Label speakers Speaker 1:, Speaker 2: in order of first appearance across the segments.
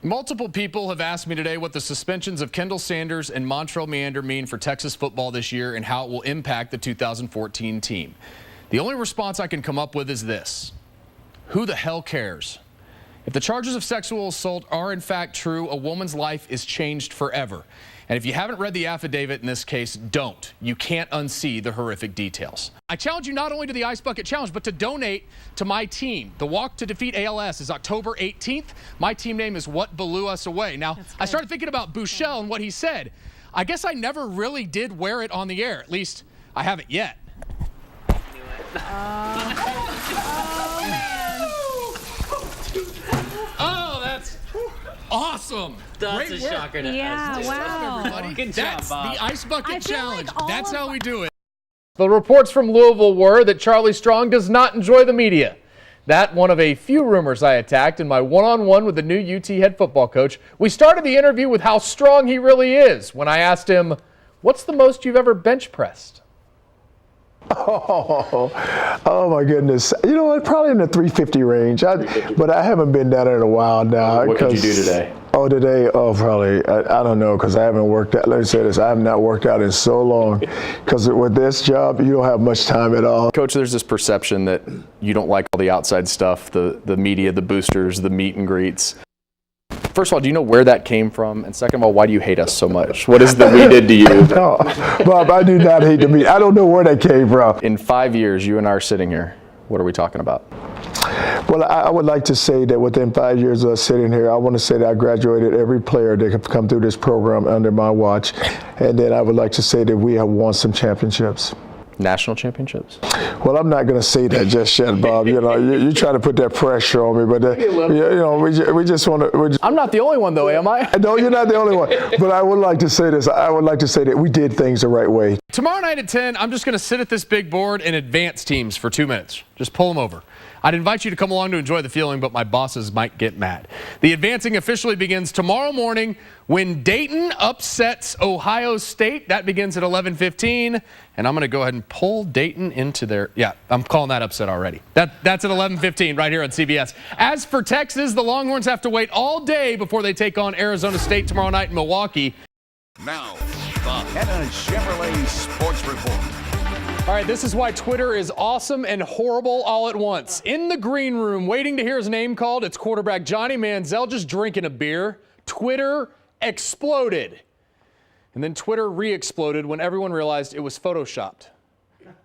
Speaker 1: Multiple people have asked me today what the suspensions of Kendall Sanders and Montrell Meander mean for Texas football this year and how it will impact the 2014 team. The only response I can come up with is this: who the hell cares? If the charges of sexual assault are in fact true, a woman's life is changed forever. And if you haven't read the affidavit in this case, don't. You can't unsee the horrific details. I challenge you not only to the Ice Bucket Challenge, but to donate to my team. The Walk to Defeat ALS is October 18th. My team name is What Blew Us Away. Now, I started thinking about Bouchel and what he said. I guess I never really did wear it on the air. At least, I haven't yet.
Speaker 2: Oh, man.
Speaker 1: Oh, that's awesome.
Speaker 3: That's
Speaker 1: Great
Speaker 3: a
Speaker 1: work.
Speaker 3: shocker to
Speaker 2: Yeah,
Speaker 3: us.
Speaker 2: wow.
Speaker 1: Everybody.
Speaker 3: Good
Speaker 1: That's
Speaker 3: job, Bob.
Speaker 1: the Ice Bucket Challenge. That's how we do it.
Speaker 4: The reports from Louisville were that Charlie Strong does not enjoy the media. That one of a few rumors I attacked in my one-on-one with the new UT head football coach. We started the interview with how strong he really is when I asked him, what's the most you've ever bench pressed?
Speaker 5: Oh my goodness. You know what? Probably in the 350 range. But I haven't been down there in a while now.
Speaker 1: What did you do today?
Speaker 5: Probably, I don't know, because I haven't worked out. Let me say this, I have not worked out in so long, because with this job, you don't have much time at all.
Speaker 1: Coach, there's this perception that you don't like all the outside stuff, the media, the boosters, the meet and greets. First of all, do you know where that came from? And second of all, why do you hate us so much? What is it that we did to you?
Speaker 5: No, Bob, I do not hate the media. I don't know where that came from.
Speaker 1: In 5 years, you and I are sitting here. What are we talking about?
Speaker 5: Well, I would like to say that within 5 years of us sitting here, I want to say that I graduated every player that have come through this program under my watch. And then I would like to say that we have won some championships.
Speaker 1: National championships?
Speaker 5: Well, I'm not going to say that just yet, Bob. You know, you try to put that pressure on me, but you know, we just want to.
Speaker 1: I'm not the only one, though, am I?
Speaker 5: No, you're not the only one. But I would like to say this. I would like to say that we did things the right way.
Speaker 1: Tomorrow night at 10, I'm just going to sit at this big board and advance teams for 2 minutes. Just pull them over. I'd invite you to come along to enjoy the feeling, but my bosses might get mad. The advancing officially begins tomorrow morning when Dayton upsets Ohio State. That begins at 11:15, and I'm going to go ahead and pull Dayton into their, I'm calling that upset already. That's at 11:15 right here on CBS. As for Texas, the Longhorns have to wait all day before they take on Arizona State tomorrow night in Milwaukee.
Speaker 6: Now, the Henna Chevrolet Sports Report.
Speaker 1: All right, this is why Twitter is awesome and horrible all at once. In the green room, waiting to hear his name called, it's quarterback Johnny Manziel just drinking a beer. Twitter exploded. And then Twitter re-exploded when everyone realized it was photoshopped.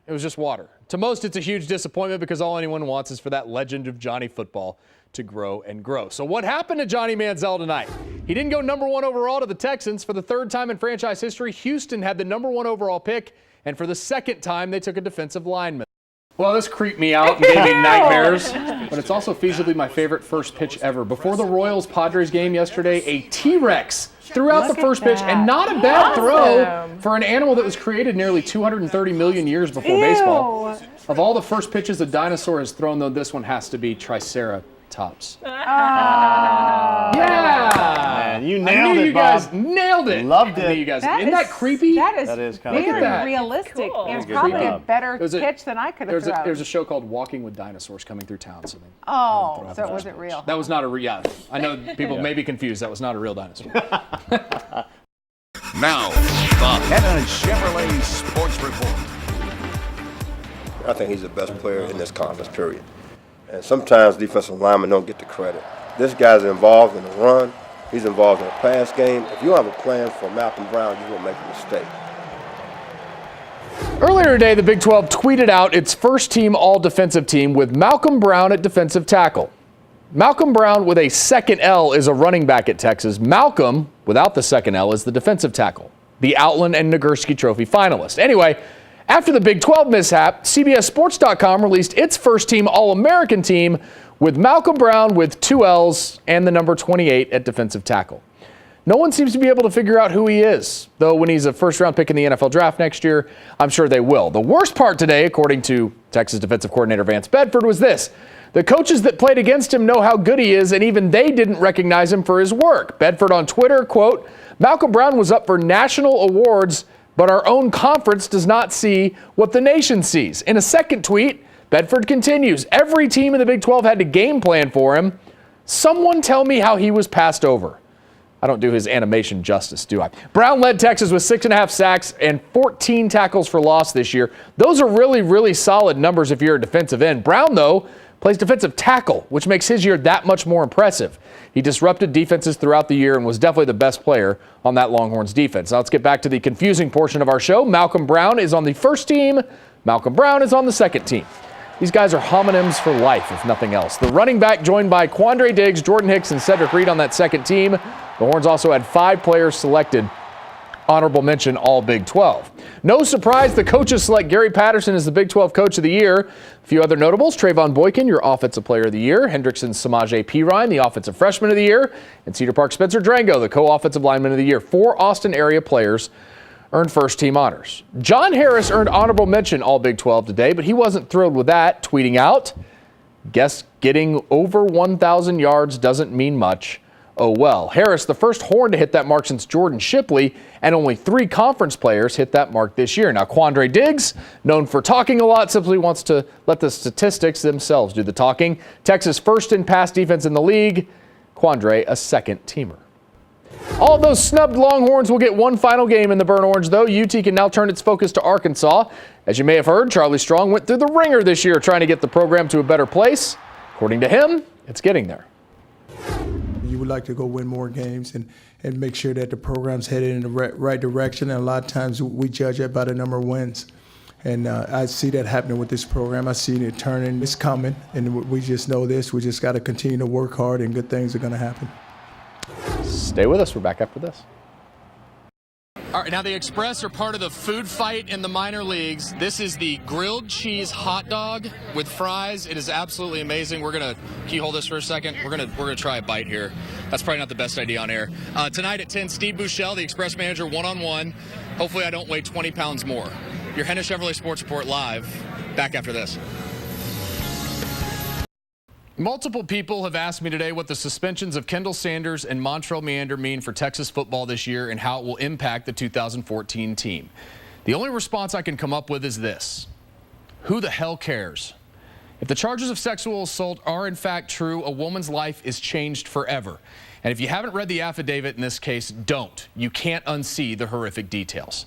Speaker 1: It was just water. To most, it's a huge disappointment because all anyone wants is for that legend of Johnny football to grow and grow. So what happened to Johnny Manziel tonight? He didn't go number 1 overall to the Texans. For the third time in franchise history, Houston had the number 1 overall pick. And for the second time, they took a defensive lineman. Well, this creeped me out and gave me nightmares, but it's also feasibly my favorite first pitch ever. Before the Royals-Padres game yesterday, a T-Rex threw out the first pitch, and not a bad throw for an animal that was created nearly 230 million years before baseball. Of all the first pitches a dinosaur has thrown, though, this one has to be Triceratops. Yeah!
Speaker 3: Man, you nailed it,
Speaker 1: you
Speaker 3: Bob.
Speaker 1: guys nailed it.
Speaker 3: Loved it.
Speaker 1: You guys, isn't that creepy?
Speaker 7: That is
Speaker 3: kind of
Speaker 7: very
Speaker 1: that.
Speaker 7: realistic.
Speaker 2: Cool.
Speaker 7: And
Speaker 3: That's
Speaker 7: probably
Speaker 3: good
Speaker 7: a
Speaker 3: job.
Speaker 7: better
Speaker 1: There's a-
Speaker 7: pitch than I could have thrown.
Speaker 1: There's a show called Walking with Dinosaurs coming through town. So
Speaker 7: Oh, so it wasn't real.
Speaker 1: that was not a real. Yeah, I know people may be confused. That was not a real dinosaur.
Speaker 6: Now, the Henna Chevrolet Sports Report.
Speaker 8: I think he's the best player in this conference, period. And sometimes defensive linemen don't get the credit. This guy's involved in the run. He's involved in the pass game. If you don't have a plan for Malcolm Brown, you will make a mistake.
Speaker 4: Earlier today, the Big 12 tweeted out its first-team all-defensive team with Malcolm Brown at defensive tackle. Malcolm Brown with a second L is a running back at Texas. Malcolm, without the second L, is the defensive tackle, the Outland and Nagurski Trophy finalist. Anyway, after the Big 12 mishap, CBSSports.com released its first-team All-American team with Malcolm Brown with 2 L's and the number 28 at defensive tackle. No one seems to be able to figure out who he is, though when he's a first-round pick in the NFL draft next year, I'm sure they will. The worst part today, according to Texas defensive coordinator Vance Bedford, was this. The coaches that played against him know how good he is, and even they didn't recognize him for his work. Bedford on Twitter, quote, Malcolm Brown was up for national awards, but our own conference does not see what the nation sees. In a second tweet, Bedford continues, every team in the Big 12 had to game plan for him, Someone tell me how he was passed over. I don't do his animation justice, do I? Brown led Texas with 6.5 sacks and 14 tackles for loss this year. Those are really, really solid numbers if you're a defensive end. Brown, though, plays defensive tackle, which makes his year that much more impressive. He disrupted defenses throughout the year and was definitely the best player on that Longhorns defense. Now let's get back to the confusing portion of our show. Malcolm Brown is on the first team. Malcolm Brown is on the second team. These guys are homonyms for life, if nothing else. The running back joined by Quandre Diggs, Jordan Hicks, and Cedric Reed on that second team. The Horns also had 5 players selected. Honorable mention, all Big 12. No surprise, the coaches select Gary Patterson as the Big 12 Coach of the Year. A few other notables, Trayvon Boykin, your Offensive Player of the Year. Hendrickson Samaje Perine, the Offensive Freshman of the Year. And Cedar Park Spencer Drango, the Co-Offensive Lineman of the Year. 4 Austin area players earned first team honors. John Harris earned honorable mention all Big 12 today, but he wasn't thrilled with that, tweeting out, "Guess getting over 1,000 yards doesn't mean much. Oh well." Harris, the first Horn to hit that mark since Jordan Shipley, and only 3 conference players hit that mark this year. Now, Quandre Diggs, known for talking a lot, simply wants to let the statistics themselves do the talking. Texas first in pass defense in the league. Quandre, a second teamer. All those snubbed Longhorns will get one final game in the Burnt Orange, though. UT can now turn its focus to Arkansas. As you may have heard, Charlie Strong went through the ringer this year trying to get the program to a better place. According to him, it's getting there.
Speaker 3: You would like to go win more games and make sure that the program's headed in the right direction. And a lot of times we judge it by the number of wins. And I see that happening with this program. I see it turning. It's coming. And we just know this. We just got to continue to work hard and good things are going to happen.
Speaker 4: Stay with us. We're back after this.
Speaker 1: All right, now the Express are part of the food fight in the minor leagues. This is the grilled cheese hot dog with fries. It is absolutely amazing. Can you hold this for a second? We're gonna try a bite here. That's probably not the best idea on air. Tonight at 10, Steve Buechele, the Express manager, one-on-one. Hopefully I don't weigh 20 pounds more. Your Henna Chevrolet Sports Report live. Back after this. Multiple people have asked me today what the suspensions of Kendall Sanders and Montrell Meander mean for Texas football this year and how it will impact the 2014 team. The only response I can come up with is this: who the hell cares? If the charges of sexual assault are in fact true, a woman's life is changed forever. And if you haven't read the affidavit in this case, don't. You can't unsee the horrific details.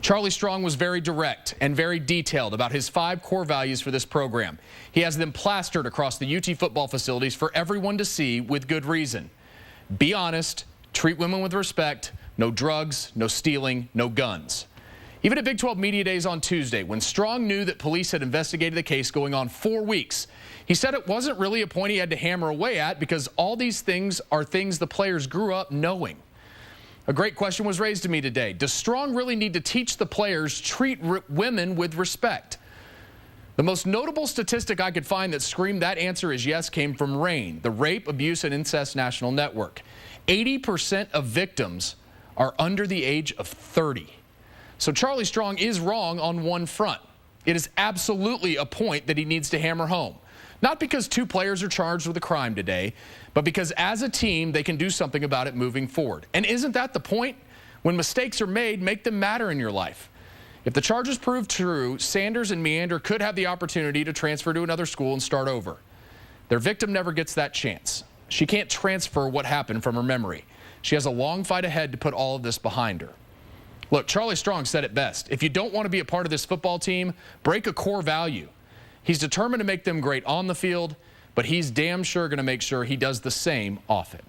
Speaker 1: Charlie Strong was very direct and very detailed about his 5 core values for this program. He has them plastered across the UT football facilities for everyone to see with good reason. Be honest, treat women with respect, no drugs, no stealing, no guns. Even at Big 12 Media Days on Tuesday, when Strong knew that police had investigated the case going on 4 weeks, he said it wasn't really a point he had to hammer away at because all these things are things the players grew up knowing. A great question was raised to me today. Does Strong really need to teach the players treat women with respect? The most notable statistic I could find that screamed that answer is yes came from RAIN, the Rape, Abuse, and Incest National Network. 80% of victims are under the age of 30. So Charlie Strong is wrong on one front. It is absolutely a point that he needs to hammer home. Not because 2 players are charged with a crime today, but because as a team, they can do something about it moving forward. And isn't that the point? When mistakes are made, make them matter in your life. If the charges prove true, Sanders and Meander could have the opportunity to transfer to another school and start over. Their victim never gets that chance. She can't transfer what happened from her memory. She has a long fight ahead to put all of this behind her. Look, Charlie Strong said it best. If you don't want to be a part of this football team, break a core value. He's determined to make them great on the field, but he's damn sure going to make sure he does the same off it.